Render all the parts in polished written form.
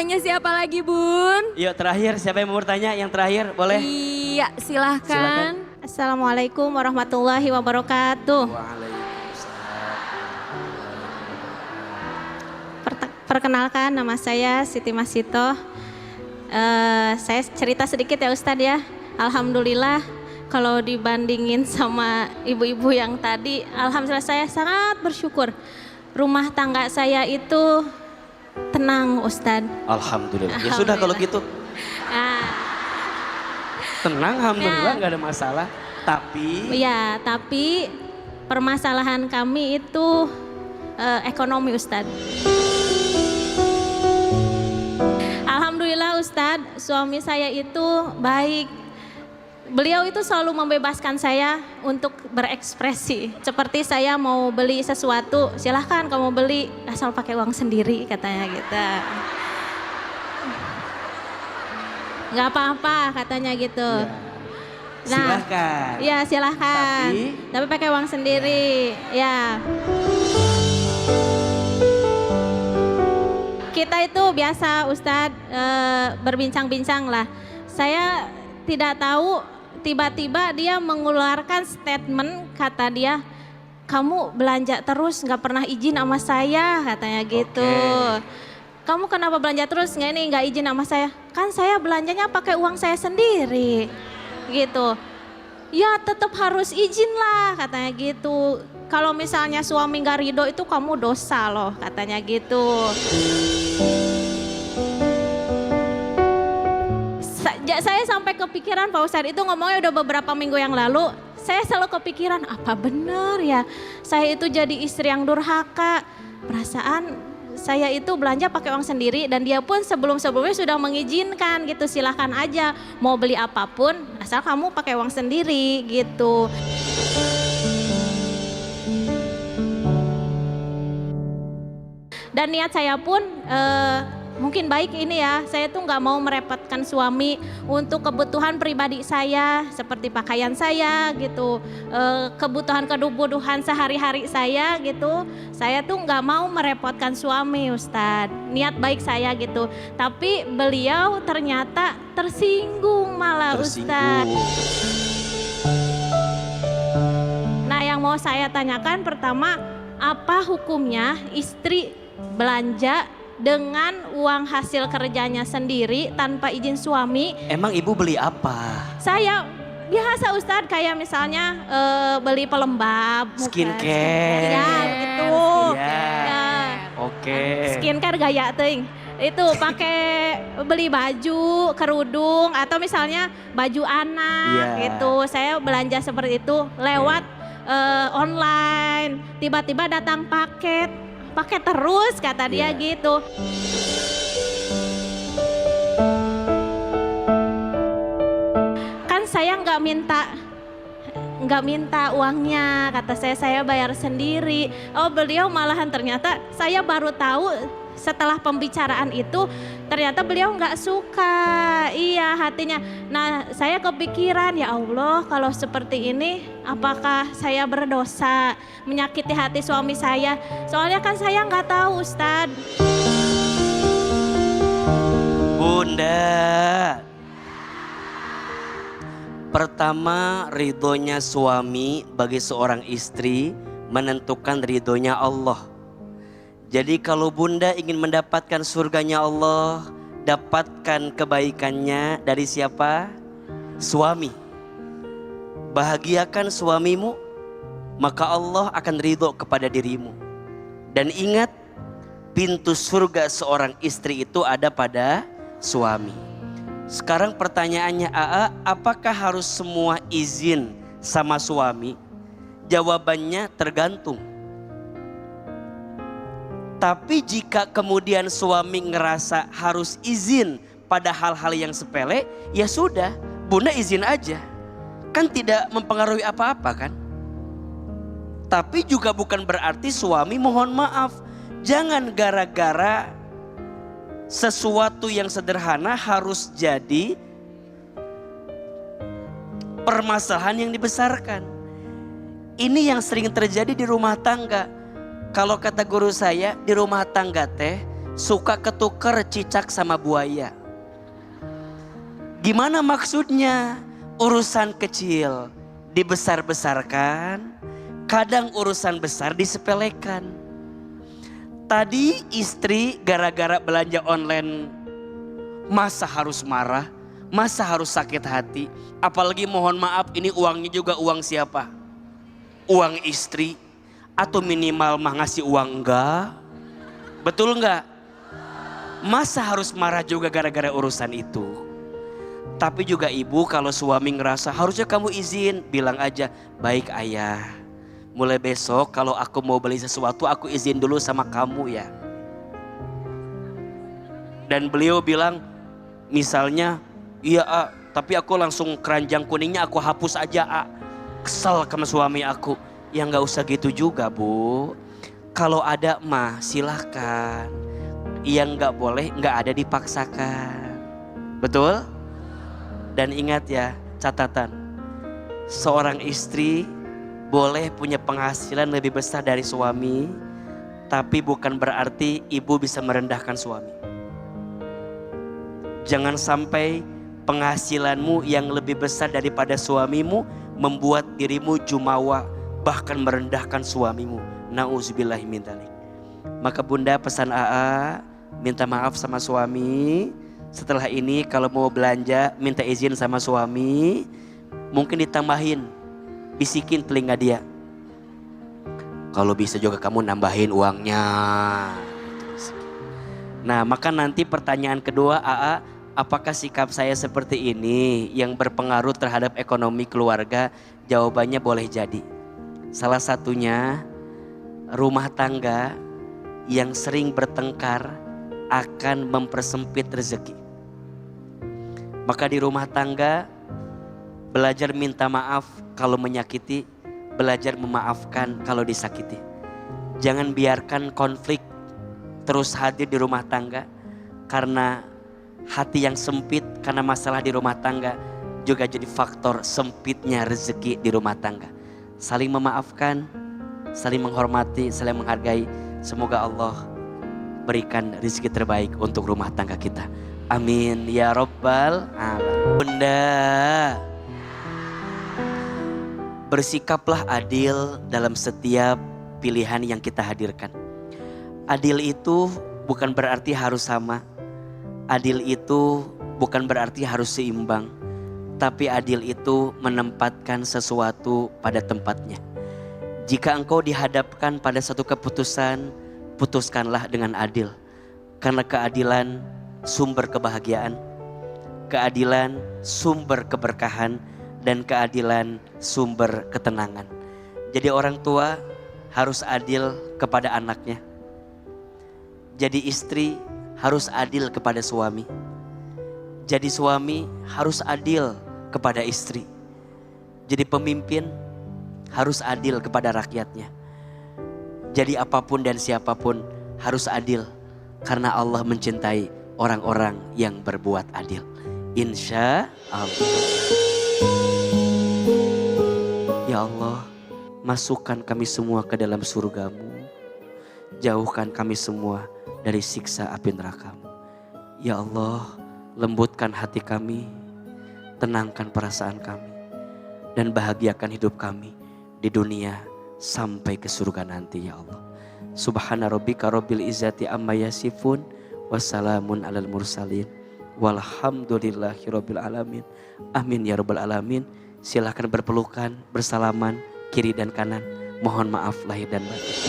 bertanya siapa lagi, Bun? Yuk terakhir, siapa yang mau bertanya? Yang terakhir, boleh? Iya, silahkan. Assalamualaikum warahmatullahi wabarakatuh. Perkenalkan, nama saya Siti Masito. Saya cerita sedikit ya Ustadz ya. Alhamdulillah kalau dibandingin sama ibu-ibu yang tadi, alhamdulillah saya sangat bersyukur. Rumah tangga saya itu tenang Ustadz. Alhamdulillah. Ya sudah kalau gitu. Nah, Tenang, alhamdulillah nggak ada masalah. tapi permasalahan kami itu ekonomi Ustadz. Alhamdulillah Ustadz, suami saya itu baik. Beliau itu selalu membebaskan saya untuk berekspresi. Seperti saya mau beli sesuatu, silahkan kamu beli, asal pakai uang sendiri katanya gitu. Nggak apa-apa katanya gitu. Silahkan. Iya silahkan. Tapi pakai uang sendiri. Ya. Kita itu biasa Ustadz berbincang-bincang lah. Saya tidak tahu tiba-tiba dia mengeluarkan statement, kata dia, kamu belanja terus nggak pernah izin sama saya katanya gitu. Kamu kenapa belanja terus nggak izin sama saya? Kan saya belanjanya pakai uang saya sendiri gitu. Ya tetap harus izin lah katanya gitu. Kalau misalnya suami nggak ridho itu kamu dosa loh katanya gitu. Saya sampai kepikiran Pak Ustadz, itu ngomongnya udah beberapa minggu yang lalu. Saya selalu kepikiran, apa benar ya saya itu jadi istri yang durhaka. Perasaan saya itu belanja pakai uang sendiri dan dia pun sebelumnya sudah mengizinkan gitu, silahkan aja mau beli apapun asal kamu pakai uang sendiri gitu. Dan niat saya pun mungkin baik ini ya, saya tuh nggak mau merepotkan suami untuk kebutuhan pribadi saya seperti pakaian saya gitu, kebutuhan sehari-hari saya gitu. Saya tuh nggak mau merepotkan suami Ustadz, niat baik saya gitu. Tapi beliau ternyata tersinggung malah Ustadz. Nah yang mau saya tanyakan pertama, apa hukumnya istri belanja dengan uang hasil kerjanya sendiri tanpa izin suami? Emang ibu beli apa? Saya biasa Ustadz, kayak misalnya beli pelembab, Skincare. ya gitu. Ya. Oke. Skincare gaya ting. Itu pakai beli baju, kerudung atau misalnya baju anak gitu. Saya belanja seperti itu lewat online. Tiba-tiba datang paket terus kata dia gitu. Kan saya nggak minta uangnya, kata saya bayar sendiri. Oh beliau malahan ternyata saya baru tahu setelah pembicaraan itu ternyata beliau nggak suka, iya hatinya. Nah saya kepikiran, ya Allah kalau seperti ini apakah saya berdosa menyakiti hati suami saya? Soalnya kan saya nggak tahu Ustadz. Bunda, pertama ridhonya suami bagi seorang istri menentukan ridhonya Allah. Jadi kalau bunda ingin mendapatkan surganya Allah, dapatkan kebaikannya dari siapa? Suami. Bahagiakan suamimu, maka Allah akan ridho kepada dirimu. Dan ingat, pintu surga seorang istri itu ada pada suami. Sekarang pertanyaannya, apakah harus semua izin sama suami? Jawabannya tergantung. Tapi jika kemudian suami ngerasa harus izin pada hal-hal yang sepele, ya sudah, bunda izin aja. Kan tidak mempengaruhi apa-apa kan? Tapi juga bukan berarti suami mohon maaf. Jangan gara-gara sesuatu yang sederhana harus jadi permasalahan yang dibesarkan. Ini yang sering terjadi di rumah tangga. Kalau kata guru saya, di rumah tangga teh suka ketuker cicak sama buaya. Gimana maksudnya? Urusan kecil dibesar-besarkan, kadang urusan besar disepelekan. Tadi istri gara-gara belanja online, masa harus marah? Masa harus sakit hati? Apalagi mohon maaf, ini uangnya juga uang siapa? Uang istri. Atau minimal mah ngasih uang enggak? Betul enggak? Masa harus marah juga gara-gara urusan itu? Tapi juga ibu kalau suami ngerasa harusnya kamu izin, bilang aja, baik ayah, mulai besok kalau aku mau beli sesuatu aku izin dulu sama kamu ya. Dan beliau bilang misalnya, iya tapi aku langsung keranjang kuningnya aku hapus aja kesel sama suami aku. Ya nggak usah gitu juga bu, kalau ada mah silahkan, yang nggak boleh nggak ada dipaksakan, betul? Dan ingat ya, catatan, seorang istri boleh punya penghasilan lebih besar dari suami, tapi bukan berarti ibu bisa merendahkan suami. Jangan sampai penghasilanmu yang lebih besar daripada suamimu membuat dirimu jumawa, bahkan merendahkan suamimu. Nauzubillahi min dzalik. Maka bunda pesan AA, minta maaf sama suami. Setelah ini kalau mau belanja minta izin sama suami. Mungkin ditambahin, bisikin telinga dia, kalau bisa juga kamu nambahin uangnya. Nah maka nanti pertanyaan kedua AA, apakah sikap saya seperti ini yang berpengaruh terhadap ekonomi keluarga? Jawabannya boleh jadi. Salah satunya, rumah tangga yang sering bertengkar akan mempersempit rezeki. Maka di rumah tangga belajar minta maaf kalau menyakiti, belajar memaafkan kalau disakiti. Jangan biarkan konflik terus hadir di rumah tangga, karena hati yang sempit karena masalah di rumah tangga juga jadi faktor sempitnya rezeki di rumah tangga. Saling memaafkan, saling menghormati, saling menghargai. Semoga Allah berikan rezeki terbaik untuk rumah tangga kita. Amin ya Rabbal Alamin. Bunda, bersikaplah adil dalam setiap pilihan yang kita hadirkan. Adil itu bukan berarti harus sama. Adil itu bukan berarti harus seimbang. Tapi adil itu menempatkan sesuatu pada tempatnya. Jika engkau dihadapkan pada satu keputusan, putuskanlah dengan adil. Karena keadilan sumber kebahagiaan, keadilan sumber keberkahan, dan keadilan sumber ketenangan. Jadi orang tua harus adil kepada anaknya. Jadi istri harus adil kepada suami. Jadi suami harus adil kepada istri. Jadi pemimpin harus adil kepada rakyatnya. Jadi apapun dan siapapun harus adil, karena Allah mencintai orang-orang yang berbuat adil. Insya Allah. Ya Allah, masukkan kami semua ke dalam surgamu. Jauhkan kami semua dari siksa api neraka-Mu. Ya Allah, lembutkan hati kami, tenangkan perasaan kami, dan bahagiakan hidup kami di dunia sampai ke surga nanti ya Allah. Subhana rabbika rabbil izzati amma yasifun, wassalamun alal mursalin, walhamdulillahi rabbil alamin. Amin ya rabbal alamin. Silahkan berpelukan, bersalaman kiri dan kanan. Mohon maaf lahir dan batin.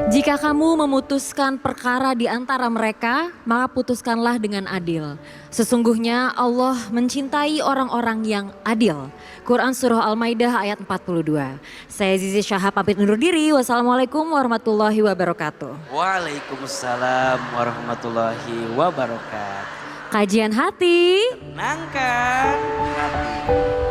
Jika kamu memutuskan perkara di antara mereka, maka putuskanlah dengan adil. Sesungguhnya Allah mencintai orang-orang yang adil. Quran Surah Al-Maidah ayat 42. Saya Zizi Syahab pamit undur diri. Wassalamualaikum warahmatullahi wabarakatuh. Waalaikumsalam warahmatullahi wabarakatuh. Kajian hati. Tenangkan hati.